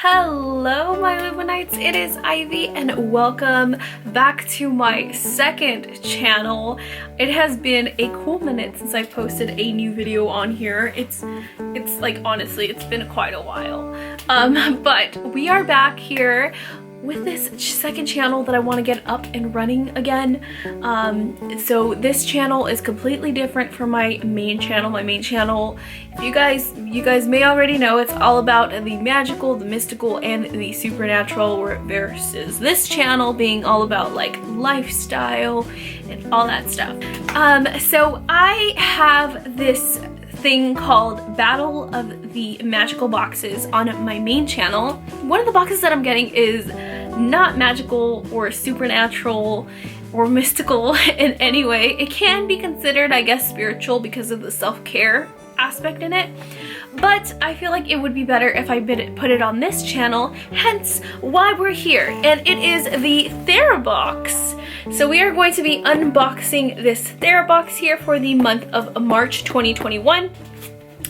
Hello my Lumonites, it is Ivy and welcome back to my second channel. It has been a cool minute since I posted a new video on here. It's like, honestly, it's been quite a while. But we are back here with this second channel that I want to get up and running again. So this channel is completely different from my main channel. My main channel, if you guys may already know, it's all about the magical, the mystical, and the supernatural, versus this channel being all about like lifestyle and all that stuff. So I have this thing called Battle of the Magical boxes on my main channel. One of the boxes that I'm getting is not magical or supernatural or mystical in any way. It can be considered, I guess, spiritual because of the self-care aspect in it, but I feel like it would be better if I put it on this channel, hence why we're here. And it is the Therabox. So we are going to be unboxing this Therabox here for the month of March 2021.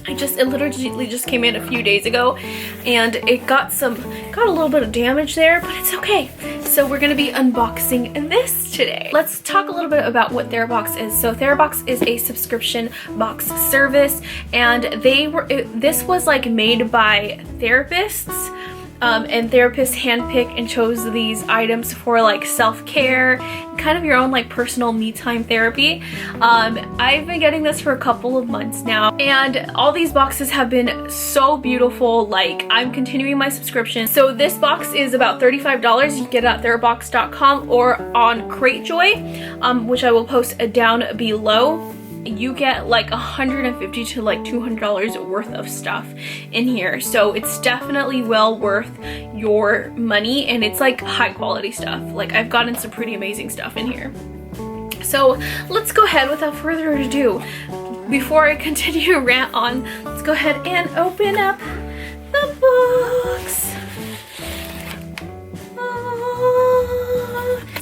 It literally just came in a few days ago, and it got a little bit of damage there, but it's okay. So we're gonna be unboxing this today. Let's talk a little bit about what Therabox is. So Therabox is a subscription box service, and this was like made by therapists. And therapists handpick and chose these items for like self-care, kind of your own like personal me time therapy. I've been getting this for a couple of months now, and all these boxes have been so beautiful. Like, I'm continuing my subscription. So this box is about $35. You can get it at therabox.com or on Cratejoy, which I will post down below. You get like $150 to like $200 worth of stuff in here, so it's definitely well worth your money, and it's like high quality stuff. Like, I've gotten some pretty amazing stuff in here. So let's go ahead, without further ado, before I continue to rant on, let's go ahead and open up the box.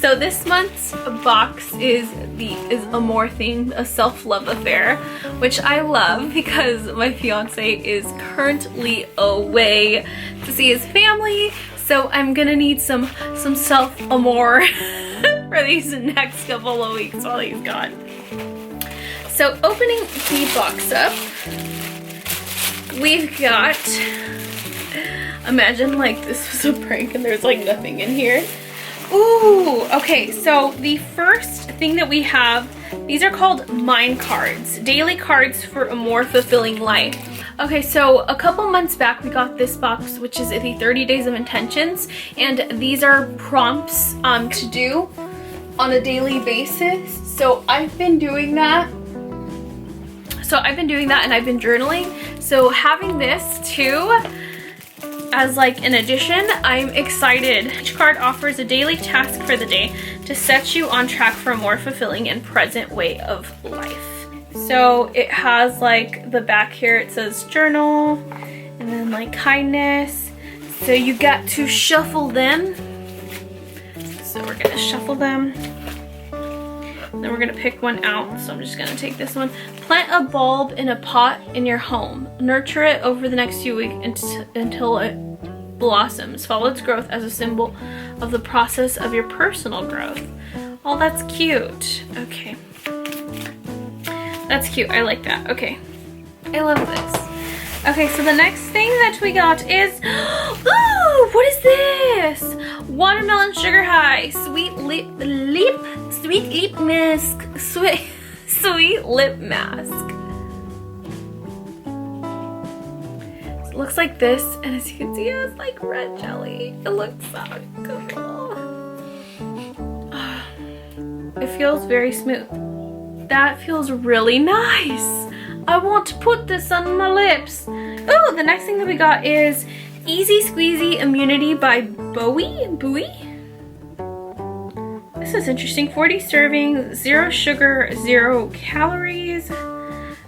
So this month's box is Amoure themed, a self-love affair, which I love because my fiance is currently away to see his family, so I'm gonna need some self-amour for these next couple of weeks while he's gone. So opening the box up, we've got, imagine like this was a prank and there's like nothing in here. Ooh, okay, so the first thing that we have, these are called mind cards, daily cards for a more fulfilling life. Okay, so a couple months back we got this box, which is the 30 Days of Intentions, and these are prompts to do on a daily basis. So I've been doing that. And I've been journaling. So having this too as like an addition, I'm excited. Each card offers a daily task for the day to set you on track for a more fulfilling and present way of life. So it has like the back here, it says journal, and then like kindness. So you got to shuffle them. So we're gonna shuffle them. Then we're gonna pick one out. So I'm just gonna take this one. Plant a bulb in a pot in your home. Nurture it over the next few weeks until it blossoms. Follow its growth as a symbol of the process of your personal growth. Oh, that's cute. Okay. That's cute. I like that. Okay. I love this. Okay, so the next thing that we got is, ooh, what is this? Watermelon Sugar High, Sweet Lip Mask. It looks like this, and as you can see, it has like red jelly. It looks so cool. It feels very smooth. That feels really nice. I want to put this on my lips. Oh, the next thing that we got is Easy Squeezy Immunity by Bowie. This is interesting. 40 servings, 0 sugar, 0 calories,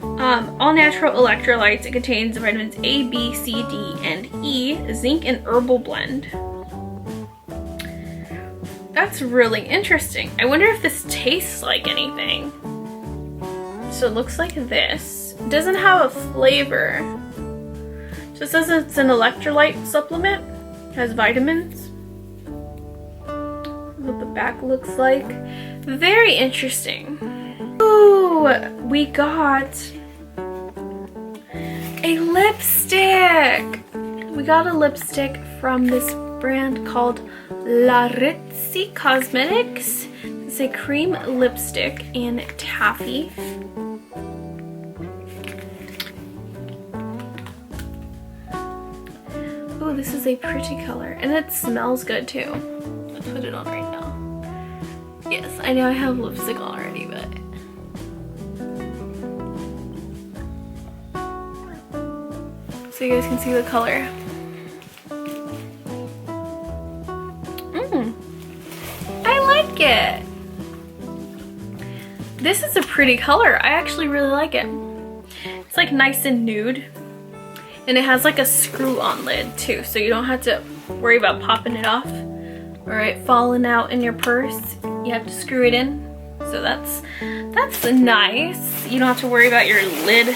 all natural electrolytes. It contains vitamins A, B, C, D, and E, zinc, and herbal blend. That's really interesting. I wonder if this tastes like anything. So it looks like this. It doesn't have a flavor. Just says it's an electrolyte supplement. has vitamins. What the back looks like. Very interesting. Ooh, we got a lipstick. We got a lipstick from this brand called La Ritzy Cosmetics. It's a cream lipstick in taffy. Oh, this is a pretty color, and it smells good too. I'll put it on right now. Yes, I know I have lipstick on already, but so you guys can see the color. I like it. This is a pretty color. I actually really like it. It's like nice and nude. And it has like a screw-on lid too, so you don't have to worry about popping it off or it falling out in your purse. You have to screw it in. So that's nice. You don't have to worry about your lid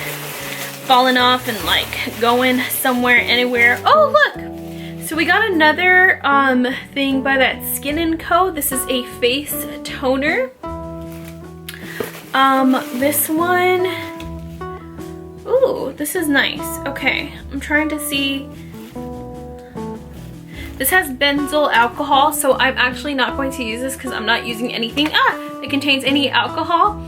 falling off and like going somewhere, anywhere. Oh, look! So we got another thing by that Skin & Co. This is a face toner. This one, ooh, this is nice. Okay, I'm trying to see. This has benzyl alcohol, so I'm actually not going to use this because I'm not using anything that contains any alcohol.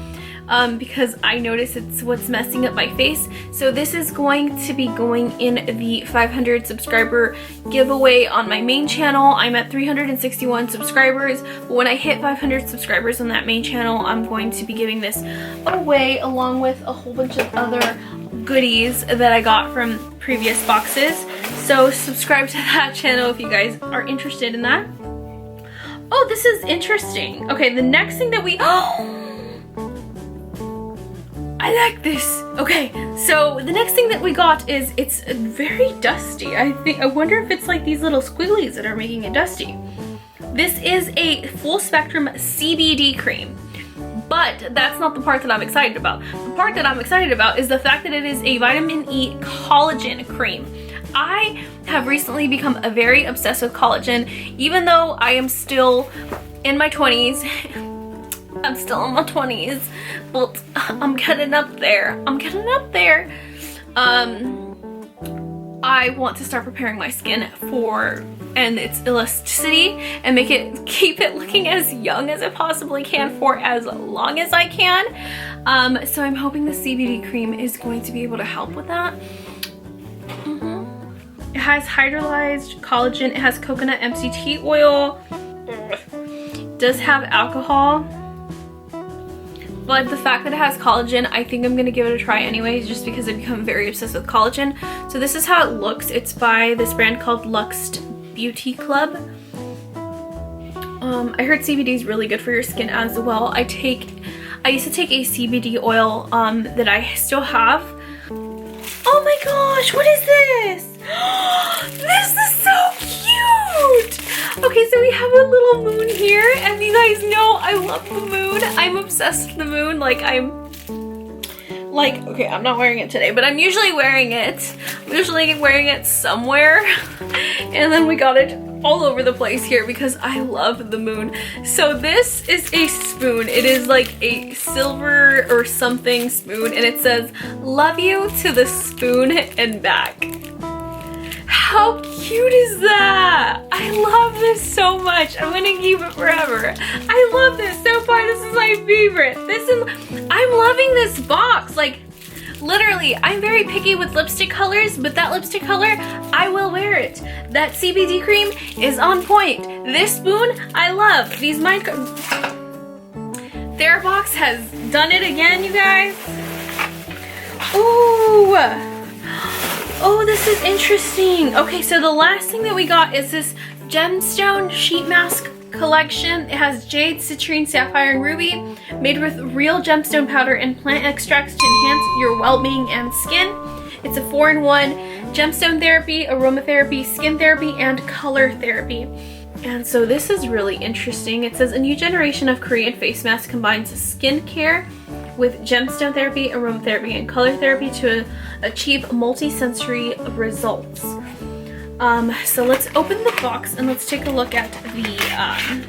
Because I notice it's what's messing up my face. So this is going to be going in the 500 subscriber giveaway on my main channel. I'm at 361 subscribers. But when I hit 500 subscribers on that main channel, I'm going to be giving this away along with a whole bunch of other goodies that I got from previous boxes. So subscribe to that channel if you guys are interested in that. Oh, this is interesting. Okay, the next thing that we... I like this. Okay, so the next thing that we got is, it's very dusty. I wonder if it's like these little squigglies that are making it dusty. This is a full spectrum CBD cream, but that's not the part that I'm excited about. The part that I'm excited about is the fact that it is a vitamin E collagen cream. I have recently become very obsessed with collagen, even though I am still in my 20s. I'm still in my 20s, but I'm getting up there. I'm getting up there. I want to start preparing my skin for its elasticity and keep it looking as young as it possibly can for as long as I can. So I'm hoping the CBD cream is going to be able to help with that. It has hydrolyzed collagen. It has coconut MCT oil. It does have alcohol. But the fact that it has collagen, I think I'm going to give it a try anyways, just because I've become very obsessed with collagen. So this is how it looks. It's by this brand called Luxe Beauty Club. I heard CBD is really good for your skin as well. I used to take a CBD oil that I still have. Oh my gosh, what is this? This is so cute! Okay, so we have a little moon here, and you guys know I love the moon. I'm obsessed with the moon. Okay, I'm not wearing it today, but I'm usually wearing it. I'm usually wearing it somewhere. And then we got it all over the place here because I love the moon. So this is a spoon. It is like a silver or something spoon, and it says, "Love you to the spoon and back." How cute is that? I love this so much. I'm gonna keep it forever. I love this so far. This is my favorite. I'm loving this box. Like, literally, I'm very picky with lipstick colors, but that lipstick color, I will wear it. That CBD cream is on point. This spoon, I love. These Therabox has done it again, you guys. Ooh. Oh, this is interesting. Okay, so the last thing that we got is this gemstone sheet mask collection. It has jade, citrine, sapphire, and ruby, made with real gemstone powder and plant extracts to enhance your well-being and skin. It's a 4-in-1 gemstone therapy, aromatherapy, skin therapy, and color therapy. And so this is really interesting. It says a new generation of Korean face mask combines skincare with gemstone therapy, aromatherapy, and color therapy to achieve multi-sensory results. So let's open the box and let's take a look at the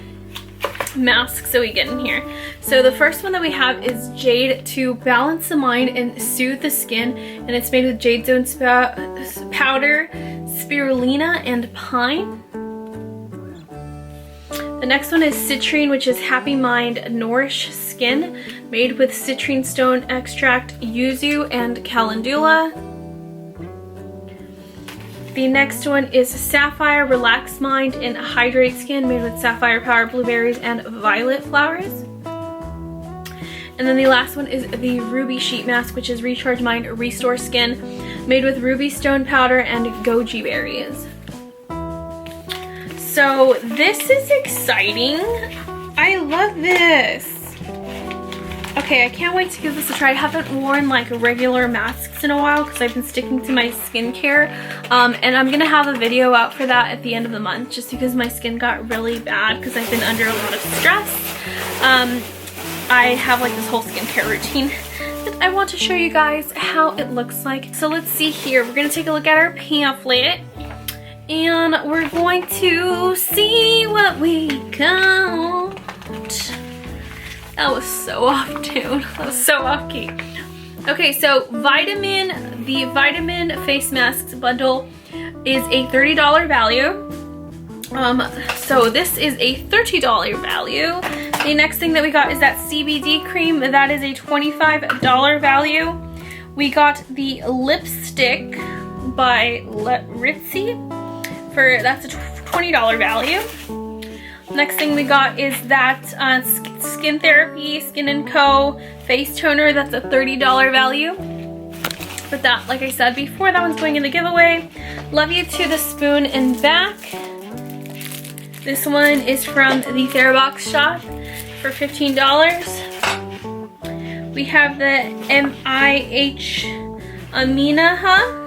masks that we get in here. So the first one that we have is Jade to balance the mind and soothe the skin, and it's made with jade zone powder, spirulina, and pine. The next one is Citrine, which is Happy Mind Nourish Skin, made with citrine stone extract, yuzu, and calendula. The next one is Sapphire Relax Mind and Hydrate Skin, made with sapphire powder, blueberries, and violet flowers. And then the last one is the Ruby Sheet Mask, which is Recharge Mind, Restore Skin, made with ruby stone powder and goji berries. So this is exciting. I love this. Okay, I can't wait to give this a try. I haven't worn like regular masks in a while because I've been sticking to my skincare. And I'm gonna have a video out for that at the end of the month, just because my skin got really bad because I've been under a lot of stress. I have like this whole skincare routine that I want to show you guys how it looks like. So let's see here. We're gonna take a look at our pamphlet and we're going to see what we got. That was so off tune. That was so off key. Okay, so the vitamin face masks bundle is a $30 value. So this is a $30 value. The next thing that we got is that CBD cream. That is a $25 value. We got the lipstick by Ritzy that's a $20 value. Next thing we got is that Skin Therapy Skin & Co. face toner. That's a $30 value. But that, like I said before, that one's going in the giveaway. Love You to the Spoon and Back. This one is from the Therabox shop for $15. We have the MIH Aminaha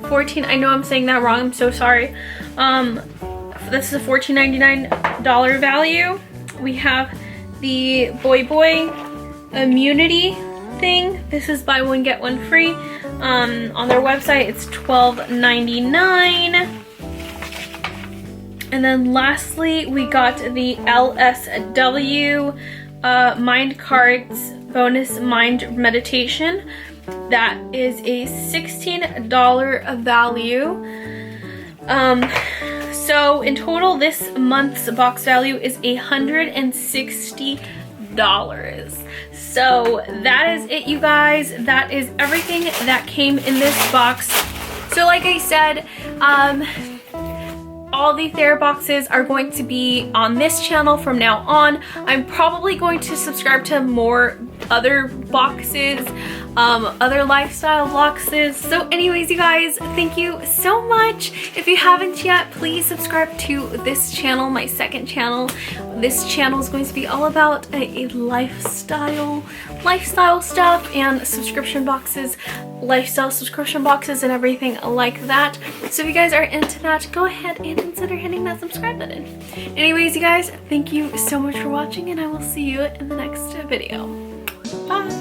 14. I know I'm saying that wrong. I'm so sorry. This is a $14.99 value. We have the Boy Immunity thing. This is buy one get one free. On their website it's $12.99. And then lastly we got the LSW Mind Cards Bonus Mind Meditation. That is a $16 value. So in total this month's box value is $160. So that is it, you guys. That is everything that came in this box. So like I said, all the Theraboxes are going to be on this channel from now on. I'm probably going to subscribe to more other boxes, other lifestyle boxes. So anyways, you guys, thank you so much. If you haven't yet, please subscribe to this channel, my second channel. This channel is going to be all about a lifestyle stuff and subscription boxes, lifestyle subscription boxes and everything like that. So if you guys are into that, go ahead and consider hitting that subscribe button. Anyways, you guys, thank you so much for watching and I will see you in the next video. Bye!